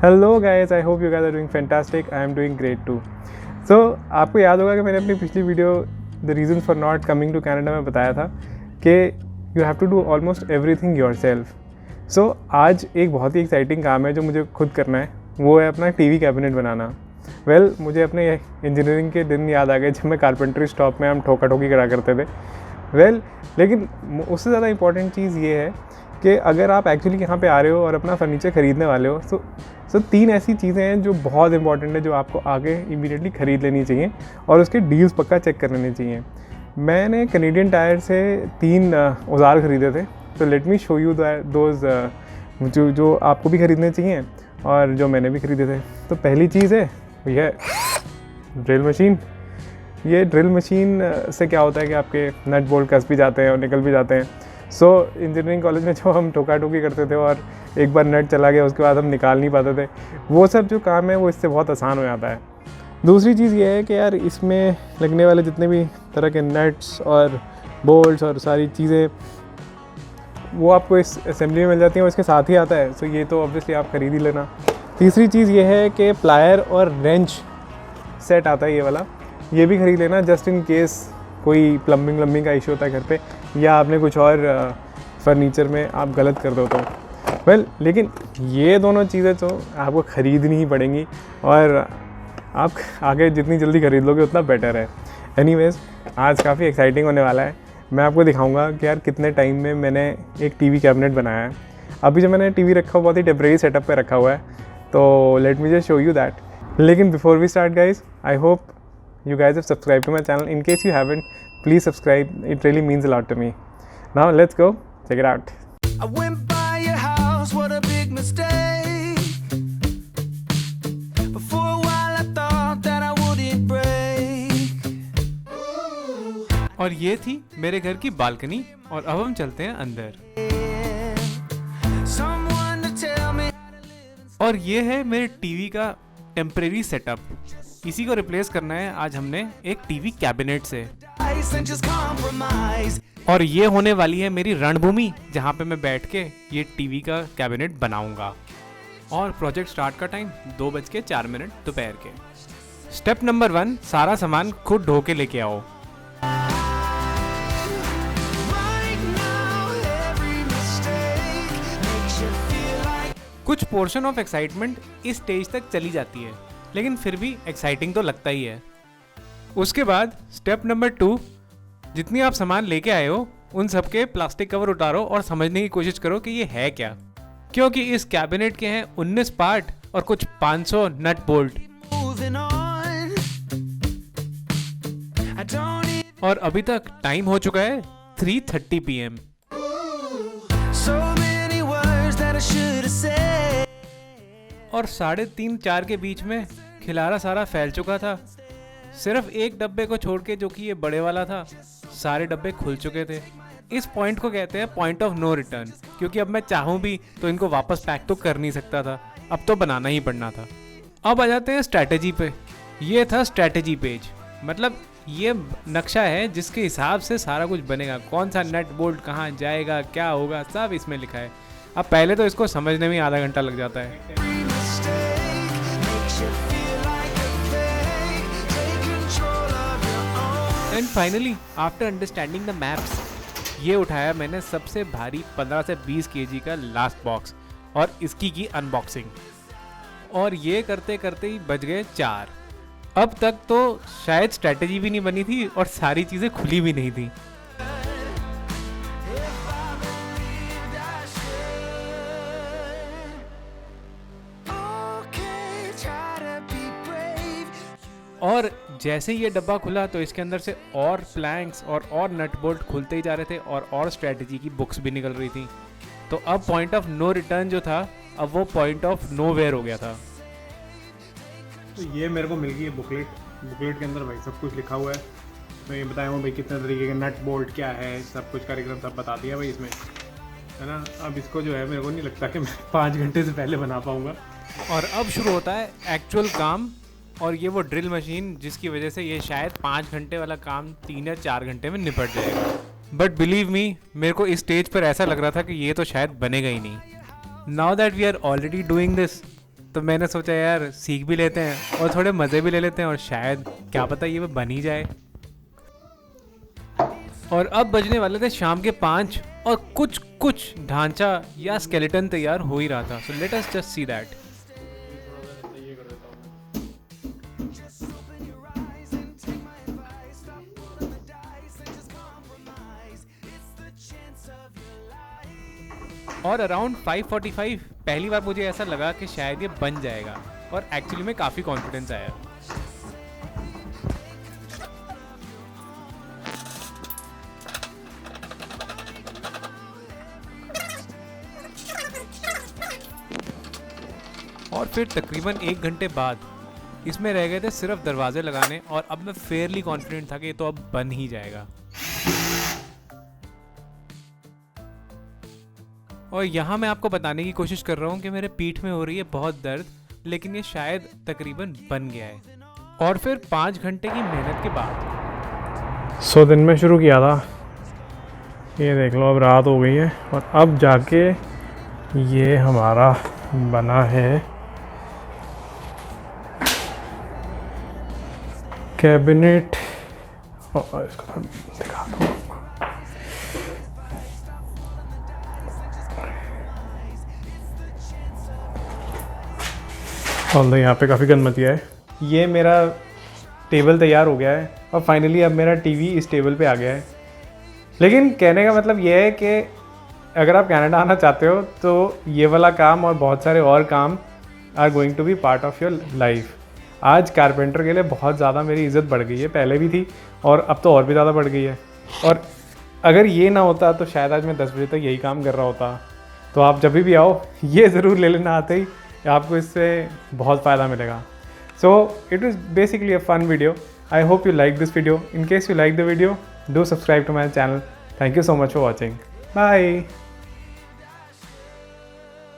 Hello guys, I hope you guys are doing fantastic. I am doing great too. So आपको याद होगा कि मैंने अपनी पिछली video the reason for not coming to Canada में बताया था कि you have to do almost everything yourself. So आज एक बहुत ही एक्साइटिंग काम है जो मुझे खुद करना है, वो है अपना टीवी कैबिनेट बनाना। मुझे अपने इंजीनियरिंग के दिन याद आ गए जब मैं कारपेंट्री शॉप में हम ठोका ठोकी करा करते थे। लेकिन उससे ज़्यादा इंपॉर्टेंट चीज़ ये है कि अगर आप एक्चुअली यहाँ पे आ रहे हो और अपना फर्नीचर ख़रीदने वाले हो सो 3 ऐसी चीज़ें हैं जो बहुत इंपॉर्टेंट है, जो आपको आगे इमीडिएटली ख़रीद लेनी चाहिए और उसके डील्स पक्का चेक कर लेने चाहिए। मैंने कैनेडियन टायर से 3 औजार ख़रीदे थे, तो let me show you those जो आपको भी ख़रीदने चाहिए और जो मैंने भी ख़रीदे थे। तो पहली चीज़ है ये ड्रिल मशीन। ये ड्रिल मशीन से क्या होता है कि आपके नट बोल्ट कस भी जाते हैं और निकल भी जाते हैं। इंजीनियरिंग कॉलेज में जो हम ठोका ठोकी करते थे और एक बार नट चला गया उसके बाद हम निकाल नहीं पाते थे, वो सब जो काम है वो इससे बहुत आसान हो जाता है। दूसरी चीज़ ये है कि यार इसमें लगने वाले जितने भी तरह के नट्स और बोल्ट्स और सारी चीज़ें वो आपको इस असेंबली में मिल जाती हैं, वो इसके साथ ही आता है। सो ये तो ऑब्वियसली आप ख़रीद ही लेना। तीसरी चीज़ ये है कि प्लायर और रेंच सेट आता है, ये वाला, ये भी ख़रीद लेना जस्ट इन केस कोई प्लम्बिंग का इशू होता है घर पे, या आपने कुछ और फर्नीचर में आप गलत कर दो तो लेकिन ये दोनों चीज़ें तो आपको ख़रीदनी ही पड़ेंगी और आप आगे जितनी जल्दी ख़रीद लोगे उतना बेटर है। एनीवेज़, आज काफ़ी एक्साइटिंग होने वाला है। मैं आपको दिखाऊंगा कि यार कितने टाइम में मैंने एक टीवी कैबिनेट बनाया है। अभी जो मैंने टीवी रखा हुआ बहुत ही टेम्परेरी सेटअप पे रखा हुआ है, तो let me just show you that. लेकिन before we start guys, I hope you guys have subscribed to my channel. In case you haven't, please subscribe. It really means a lot to me. Now let's go check it out. I went by your house, what a big mistake. But for a while I thought that I wouldn't break. और ये थी मेरे घर की balcony और अब हम चलते हैं अंदर। Someone to tell me. और ये है मेरे टीवी का टेम्परेरी सेटअप। इसी को रिप्लेस करना है आज हमने एक टीवी कैबिनेट से। And just compromise. और ये होने वाली है मेरी रणभूमि जहाँ पे मैं बैठ के ये टीवी का कैबिनेट बनाऊंगा। और प्रोजेक्ट स्टार्ट का टाइम 2:04 दोपहर के। स्टेप नंबर 1, सारा सामान खुद ढो के लेके आओ। Right now, every mistake makes you feel like. कुछ पोर्शन ऑफ एक्साइटमेंट इस स्टेज तक चली जाती है, लेकिन फिर भी एक्साइटिंग तो लगता ही है। उसके बाद स्टेप नंबर 2, जितनी आप सामान लेके आए हो उन सब के प्लास्टिक कवर उतारो और समझने की कोशिश करो कि ये है क्या, क्योंकि इस कैबिनेट के हैं 19 पार्ट और कुछ 500 nut bolt. Moving on. I don't need और अभी तक टाइम हो चुका है 3:30 PM। so many words that I should have said. और 3:30-4 के बीच में खिलारा सारा फैल चुका था। सिर्फ एक डब्बे को छोड़ के, जो कि ये बड़े वाला था, सारे डब्बे खुल चुके थे। इस पॉइंट को कहते हैं पॉइंट ऑफ नो रिटर्न, क्योंकि अब मैं चाहूँ भी तो इनको वापस पैक तो कर नहीं सकता था, अब तो बनाना ही पड़ना था। अब आ जाते हैं स्ट्रैटेजी पे। ये था स्ट्रैटेजी पेज, मतलब ये नक्शा है जिसके हिसाब से सारा कुछ बनेगा। कौन सा नट बोल्ट कहाँ जाएगा, क्या होगा, सब इसमें लिखा है। अब पहले तो इसको समझने में आधा घंटा लग जाता है। And finally after understanding the maps, ये उठाया मैंने सबसे भारी 15 से 20 kg का लास्ट बॉक्स और इसकी की अनबॉक्सिंग। और ये करते करते ही बज गए 4। अब तक तो शायद स्ट्रैटेजी भी नहीं बनी थी और सारी चीज़ें खुली भी नहीं थी। और जैसे ही ये डब्बा खुला तो इसके अंदर से और प्लैंक्स और नट बोल्ट खुलते ही जा रहे थे और स्ट्रैटेजी की बुक्स भी निकल रही थी। तो अब पॉइंट ऑफ नो रिटर्न जो था, अब वो पॉइंट ऑफ नो वेयर हो गया था। तो ये मेरे को मिल गई है बुकलेट के अंदर भाई सब कुछ लिखा हुआ है। मैं ये बताया हूँ भाई कितने तरीके के नट बोल्ट क्या है, सब कुछ कार्यक्रम सब बता दिया भाई इसमें, है ना। अब इसको जो है मेरे को नहीं लगता कि मैं 5 घंटे से पहले बना पाऊँगा। और अब शुरू होता है एक्चुअल काम, और ये वो ड्रिल मशीन जिसकी वजह से ये शायद 5 घंटे वाला काम 3 या 4 घंटे में निपट जाएगा। बट बिलीव मी, मेरे को इस स्टेज पर ऐसा लग रहा था कि ये तो शायद बनेगा ही नहीं। Now that we are already doing this, तो मैंने सोचा यार सीख भी लेते हैं और थोड़े मज़े भी ले लेते हैं और शायद क्या पता ये बन ही जाए। और अब बजने वाले थे शाम के 5 और कुछ ढांचा या स्केलेटन तैयार हो ही रहा था। So let us just see that. और अराउंड 5:45 पहली बार मुझे ऐसा लगा कि शायद ये बन जाएगा और एक्चुअली में काफ़ी कॉन्फिडेंस आया। और फिर तकरीबन 1 घंटे बाद इसमें रह गए थे सिर्फ दरवाजे लगाने और अब मैं फेयरली कॉन्फिडेंट था कि ये तो अब बन ही जाएगा। और यहाँ मैं आपको बताने की कोशिश कर रहा हूँ कि मेरे पीठ में हो रही है बहुत दर्द, लेकिन ये शायद तकरीबन बन गया है। और फिर 5 घंटे की मेहनत के बाद दिन में शुरू किया था, ये देख लो अब रात हो गई है और अब जाके ये हमारा बना है कैबिनेट। और इसको दिखा दो। और यहाँ पे काफ़ी गंदमती है। ये मेरा टेबल तैयार हो गया है और फाइनली अब मेरा टीवी इस टेबल पे आ गया है। लेकिन कहने का मतलब ये है कि अगर आप कनाडा आना चाहते हो तो ये वाला काम और बहुत सारे और काम are going to be part of your life. आज कारपेंटर के लिए बहुत ज़्यादा मेरी इज़्ज़त बढ़ गई है, पहले भी थी और अब तो और भी ज़्यादा बढ़ गई है। और अगर ये ना होता तो शायद आज मैं 10 बजे तक यही काम कर रहा होता। तो आप जब भी आओ ये ज़रूर ले लेना आते ही, आपको इससे बहुत फ़ायदा मिलेगा। So it was basically a fun video. I hope you like this video. In case you like the video, do subscribe to my channel. Thank you so much for watching. Bye.